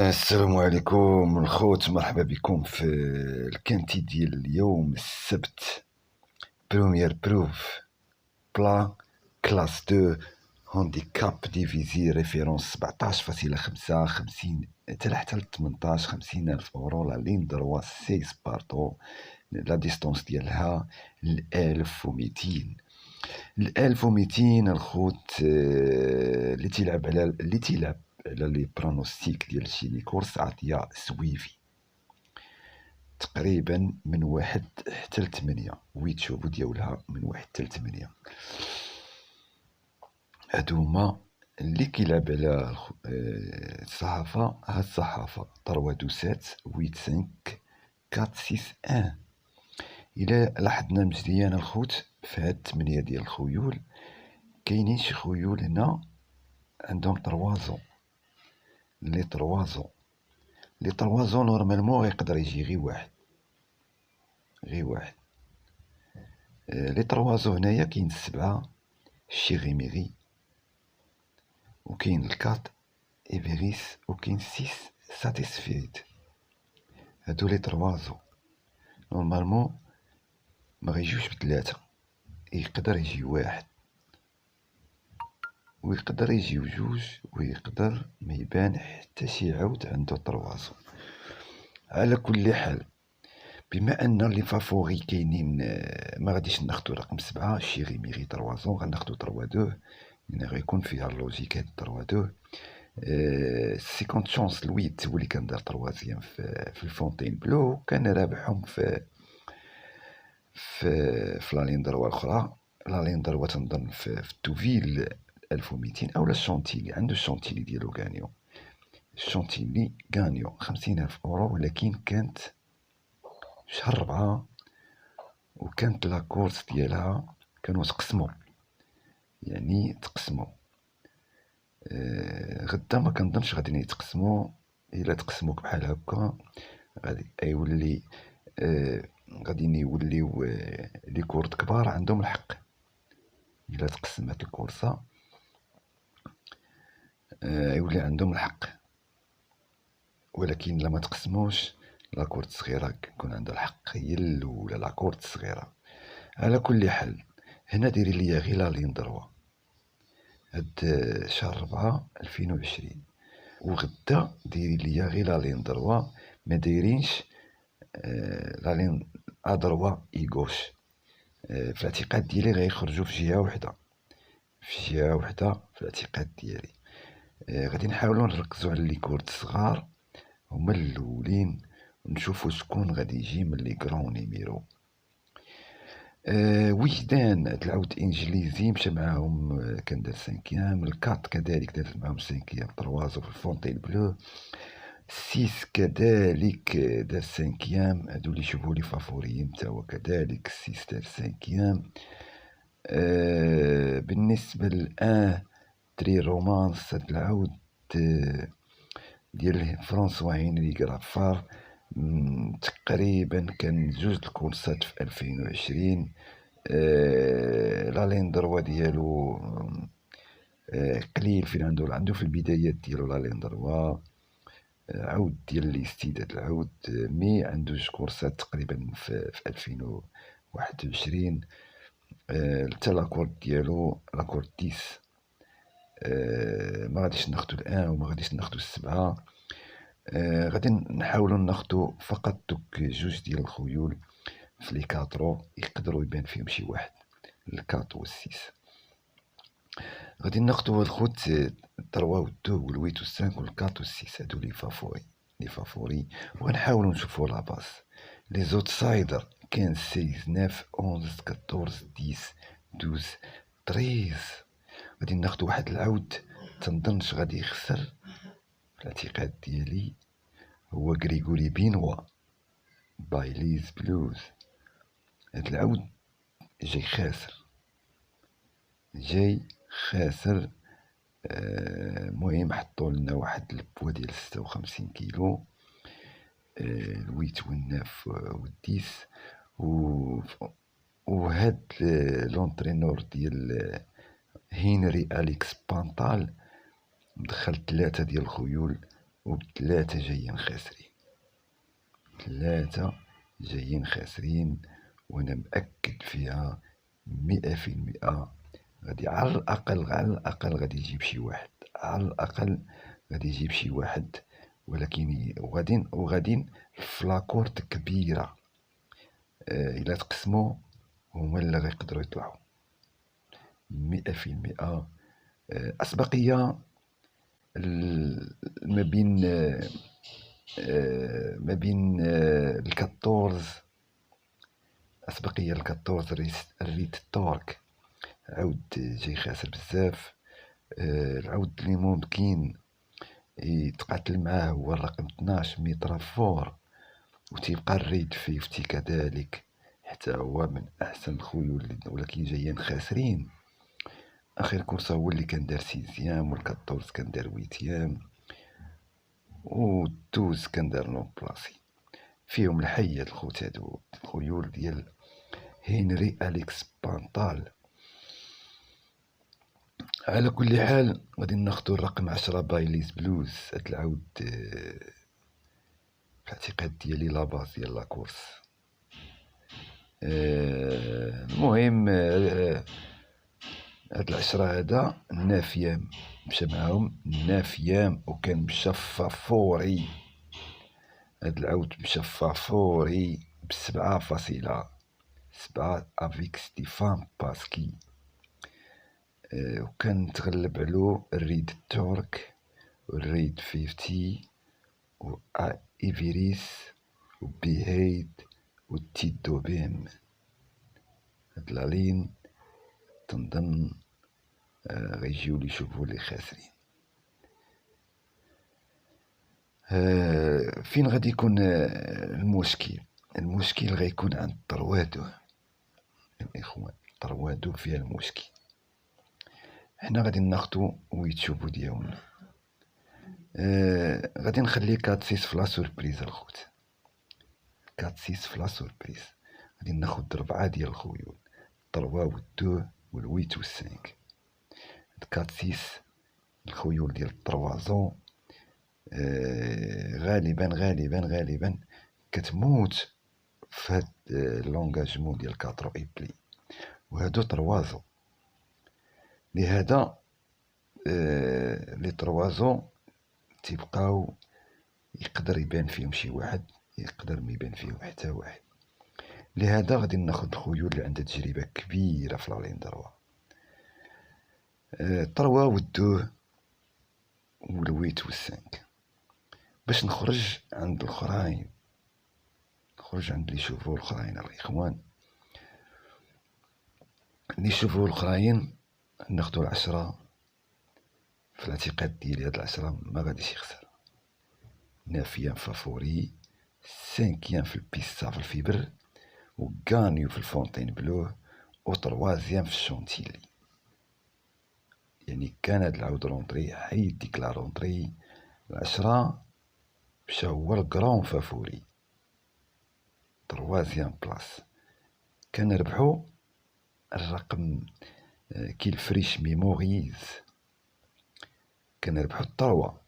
السلام عليكم الخوت، مرحبا بكم في الكانتي ديال اليوم السبت. بروميير بروف بلا كلاس 2 هانديكاب ديفيزي ريفيرونس 17.5 50 حتى ل 18 50,000 اورو. لا لين دروا سي سبارتو، لا ديستونس ديالها 1200. 1200 الخوت. اللي تيلعب على لي برونوستيك ديال شي كورس عطيا سويفي تقريبا من 1 حتى ل 8 ويتشوفو ديالها من 1 حتى ل 8. هادو هما اللي كيلعب على الصحافة. هاد الصحافة 3 2 7 8 5 4 6 1. إلا لاحظنا مزيان الخوت في هاد 8 ديال الخيول، كاينين شي خيول هنا عندهم طروازون. لي طروازون نورمالمون يقدر يجي غير واحد. لي طروازون هنايا كاين 7 شيغيميغي، وكاين 4 ايفيريس، وكاين 6 ساتيسفيد. هادو لي طروازون نورمالمون ما غيجيوش ب3، يقدر يجي واحد، ويقدر يجيو 2، ويقدر ما يبان حتى شي عود عنده طروازون. على كل حال، بما ان لي فافوري كاينين، ما غاديش ناخدو رقم 7 شيغيميغي طروازون، غناخدو 3 2، يعني غيكون فيها اللوجيك هاد 3 2. 50 شونس الويت هو اللي كان دار تروازيام في الفونتين بلو، كان رابحهم في لا لين دروا الاخرى. لا لين دروا تنظن في التوفيل 1200، اولا الشونتيلي عنده الشونتيلي ديالو غانيو. الشونتيلي غانيو 50,000 اورو، ولكن كانت شهر 4، وكانت لاكورس ديالها كانوا تقسموا، يعني تقسموا. غدا ما كنظنش غادي يتقسموا. الا تقسموك بحال هكا غادي يولي غادي يوليو لي كورد كبار عندهم الحق. الا تقسمت الكورسه يولي عندهم الحق، ولكن لما تقسموش لاكورد صغيره كيكون عندها الحق هي الاولى، لاكورد صغيره. على كل حال، هنا ديري ليا غير لا لين دروا هاد شهر 4 2020، وغدا ديري ليا غير لا لين دروا، ما دايرينش لا لين ادروا ايغوش. في الاعتقاد ديالي غيخرجوا في جهه وحده، في الاعتقاد ديالي. غادي نحاولوا نركزوا على لي كورد الصغار هما الاولين، ونشوفوا شكون غادي يجي من لي كرون نيميرو. وجدان العود انجليزي مشى معاهم، كان دار 5 الكات كذلك دار معاهم 5 طروازو في الفونتين بلو. 6 كذلك دار 5، هادو اللي يشوفوا لي فافوريين تا هو كذلك 6 دار 5. بالنسبة للآن تري رومانس، هاد العود ديال فرانسوا هنري غرافار، تقريبا كان 2 الكورسات في 2020. لا لين دروا ديالو قليل، فين عنده في البدايات ديالو لا لين دروا عود ديال الاستعداد العود، مي عنده 2 كورسات تقريبا في 2021. حتى لاكورد ديالو لاكورد 10. ما غاديش ناخدو الان وما غاديش ناخدو 7. غادي نحاولوا ناخدو فقط دوك 2 ديال الخيول في لي كاترو يقدروا يبان فيهم شي واحد، الكات والسيس. غادي ناخدو الخوت 3 و 2 والويت و 5 والكات والسيس، هادو لي فافوري. وغنحاولوا نشوفوا لا باس. لي زوتسايدر كان 6 9 11 14 10 12 13. غادي ناخدو واحد العود تنظنش غادي يخسر في الاعتقاد ديالي، هو غريغوري بينوا بايليز بلوز. هاد العود جاي خاسر. المهم حطوا لنا واحد البوا ديال 56 كيلو، الويت والناف والديس. وهاد لونترينور ديال هنري أليكس بانطال مدخل 3 ديال الخيول وبثلاثة جايين خاسرين، 3 جايين خاسرين. وانا مأكد فيها 100%. غادي على الأقل غادي يجيب شي واحد، على الأقل غادي يجيب شي واحد. ولكن وغادين في لاكورت كبيرة، إلا تقسموا هما اللي غيقدروا يطلعوا 100%. أسبقية ما بين الكاتورز، أسبقية الكاتورز ريت تورك عود جاي خاسر بزاف. العود اللي ممكن يتقاتل معاه هو الرقم 12 ميترافور، وتيبقى الريد 50 كذلك، حتى هو من أحسن الخيول ولكن جايين خاسرين. آخر كورسة هو اللي كان دار 6 والكاتورز كان دار 8 و12 كان دار نون بلاسي. فيهم الحية الخوت هادو الخيول ديال هنري أليكس بانطال. على كل حال غادي ناخدو الرقم 10 بايليز بلوز. هاد العود في الاعتقاد ديالي لاباز ديال لاكورس. المهم هاد العشرة هذا النافيام مشى معاهم النافيام وكان مشى فوري. هاد العود مشى فوري ب7.7 افيك ستيفان باسكي. وكان تغلب علو الريد تورك والريد 50 و ايفيريس وبيهيد والتيدو بيم. هاد لالين تنظن غيجيو لي يشوفوا لي خاسرين. فين غادي يكون المشكل غيكون عند طروادو الاخوان. طروادو فيها المشكل. حنا غادي ناخدو ويتشوفو ديالنا. غادي نخلي 4-6 فلا سوربريز الخوت. 4-6 فلا سوربريز. غادي ناخد 4 ديال الخيول، 3 و2 والويت و5. 4-6 الخيول ديال الطروازون غالبا كتموت في هاد لونجاجمون ديال 4 ايبلي، وهادو طروازون. لهذا لي طروازون تيبقاو يقدر يبان فيهم شي واحد، يقدر ما يبان فيهم حتى واحد. لهذا غادي ناخد الخيول اللي عندها تجربة كبيرة في لالين دروا. 3 و2 والويت و5 باش نخرج عند الاخرين، نخرج عند اللي يشوفوا الاخرين الاخوان اللي يشوفوا الاخرين. ناخدو 10 في الاعتقاد ديالي. هاد 10 ما غاديش يخسر. نافيان فافوري، 5 في البيستا في الفيبر، وغانيو في الفونتين بلو، وطروازيام في الشونتيلي. يعني كان هاد العود رونطري حيد ديك لا رونطري 10 مشى هو الكرون فافوري. 3 بلاص كان ربحو الرقم كيل فريش ميموريز. كان ربحو 3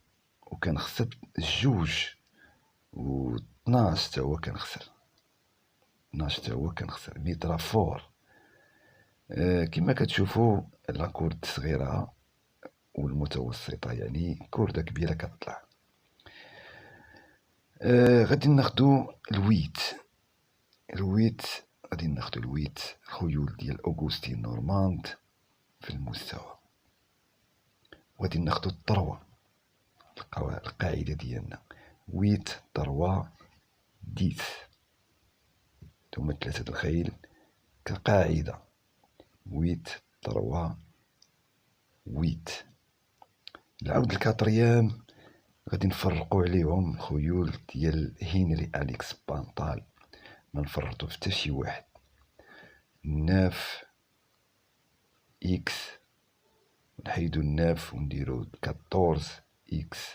وكان خسر 2 و12 تا هو كان خسر 12 تا هو كان خسر. ميترافور كما كتشوفوا لاكورد صغيرة والمتوسطة، يعني كوردة كبيرة كتطلع. غادي ناخدو الويت. غادي ناخدو الويت خيول ديال اوغوستين نورماند في المستوى. وغادي ناخدو الطروة، القاعدة ديالنا 8 3 10. هما 3 الخيل كقاعدة 8 3 8. العود الكاتريام غادي نفرقو عليهم خيول ديال هنري أليكس بانطال، ما نفرطو في حتى شي واحد. 9 اكس ونحيدو 9 ونديرو 14 اكس،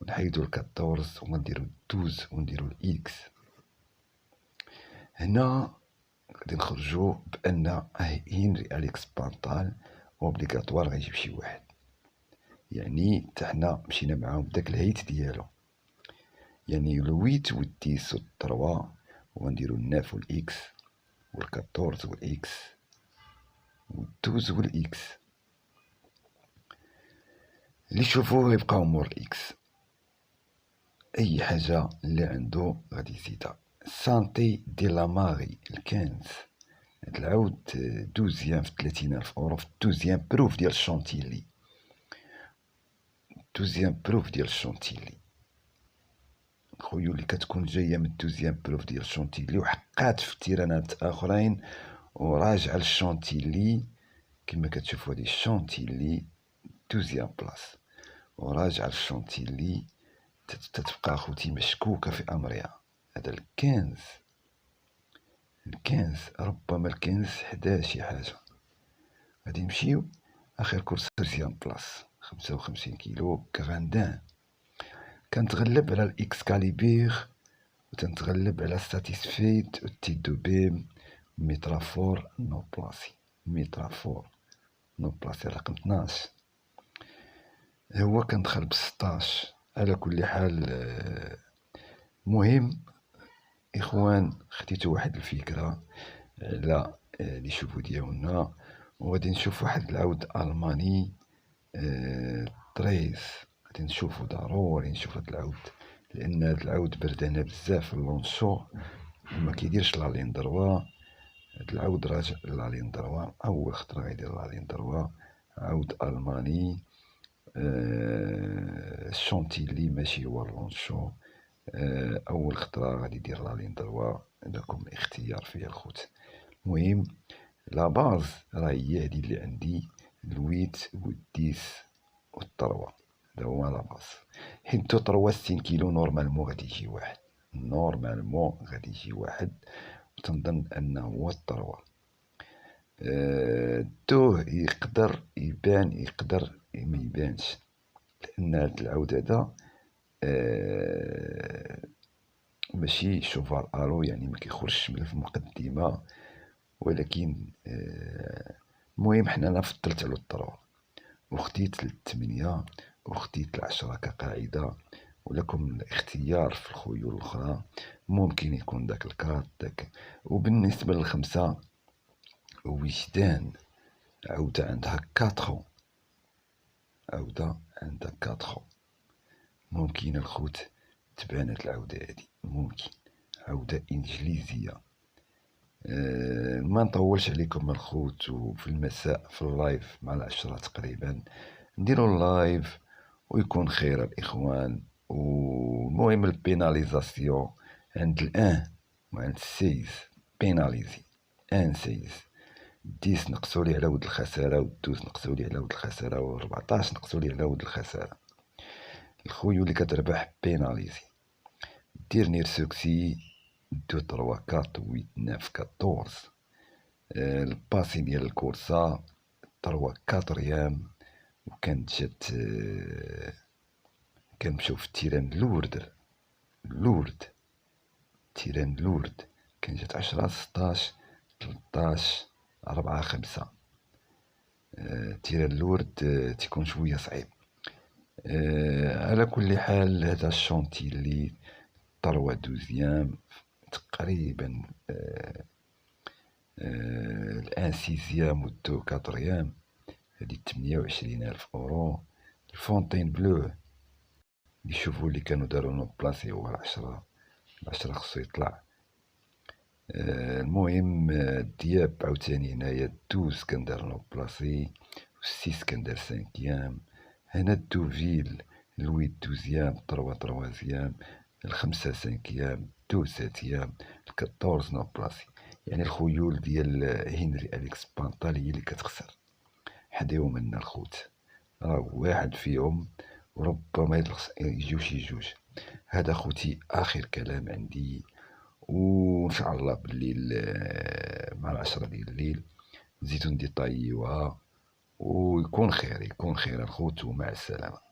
ونحيدو 14 ونديرو 12 ونديرو اكس. هنا غادي نخرجو بان هنري أليكس بانطال اوبليغاتوار غيجيب شي واحد. يعني حتى حنا مشينا معاهم بداك الهيت ديالو، يعني الويت والديس والتروا، وغنديرو الناف والإكس والكاتورز والإكس والدوز والإكس. اللي تشوفوه يبقاو مور الإكس، أي حاجة اللي عندو غادي يزيدها. سانتي دي لا ماري الكنز، هاد العود 12 في 30,000 أورو، في 12 بروف ديال الشونتيلي، 12 بروف ديال الشونتيلي. خويو اللي كتكون جاية من 12 بروف ديال الشونتيلي وحقات في تيرانات آخرين وراجعة للشونتيلي، كما كتشوفو هادي الشونتيلي 12 بلاص وراجعة للشونتيلي، تتبقى خوتي مشكوكة في أمرها. هذا الكنز، ربما الكنز 11 شي حاجة. غادي نمشيو آخر كورس 2 بلاص 55 كيلو كغاندان، كنتغلب على الإكسكاليبير وتنتغلب على ساتيسفيد والتيت دو بيم ميترافور نو بلاسي. ميترافور نو بلاسي رقم 12 هو كندخل ب16. على كل حال مهم إخوان، خديتو واحد الفكرة على لي شوفو ديالنا، وغادي نشوف واحد العود ألماني 13. غادي نشوفو ضروري نشوف هاد العود، لأن هاد العود بردانا بزاف في اللونشو وما كيديرش لا لين دروا. هاد العود راجع لا لين دروا، أول خطرة غيدير لا لين دروا. عود ألماني الشونتيلي ماشي هو اللونشو، أول خطرة غادي يدير لا لين دروا. عندكم الاختيار فيها الخوت. المهم لا باز راه هي هادي اللي عندي، الويت والديس والتروا، هذا هو لا باز. حيتو تروا 60 كيلو نورمالمون غادي يجي واحد، وتنظن أنه هو التروا. الدوه يقدر يبان يقدر ما يبانش، لأن هاد العود هذا ماشي شوفال ألو، يعني ما كيخرجش من المقدمة، ولكن المهم حنا أنا فضلت على التروا وخديت 8 وخديت 10 كقاعدة، ولكم الاختيار في الخيول الأخرى، ممكن يكون داك الكارت داك. وبالنسبة للخمسة وجدان، عودة عندها 4، ممكن الخوت تبان هاد العودة هادي، ممكن عودة إنجليزية. ما نطولش عليكم الخوت، وفي المساء في اللايف مع 10 تقريبا نديرو اللايف ويكون خير الإخوان. والمهم البيناليزاسيون عند الآن وعند السيز، بيناليزي 16 10 نقصولي على ود الخسارة، و12 نقصولي على ود الخسارة، و14 نقصولي على ود الخسارة. الخويو اللي كتربح بيناليزي دير نير سوكسي 2 3 4 8 9 14. الباسي ديال الكورسة 3 4 وكانت جات كنمشيو في تيران لورد كان جات 10 16 13 4 5. تيران لورد تيكون شوية صعيب. على كل حال هذا الشونتيلي طروا 12 تقريبا، الان 6 و 4 هادي 28,000 أورو. الفونتين بلو اللي شوفوا اللي كانوا داروا نو بلاسي هو 10 خصو يطلع. المهم الدياب عاوتاني هنايا 12 كندار نو بلاسي، و6 كندار 5. هنا الدوفيل الويت 12 3 3، الخمسة 5، 2 7، 14 نو بلاسي. يعني الخيول ديال هنري أليكس بانطال هي اللي كتخسر، حداو منا الخوت، راه واحد فيهم وربما يجيو شي جوج. هذا خوتي آخر كلام عندي، وإن شاء الله بالليل مع 10 ديال الليل نزيدو نديطايوها ويكون خير الخوت، ومع السلامة.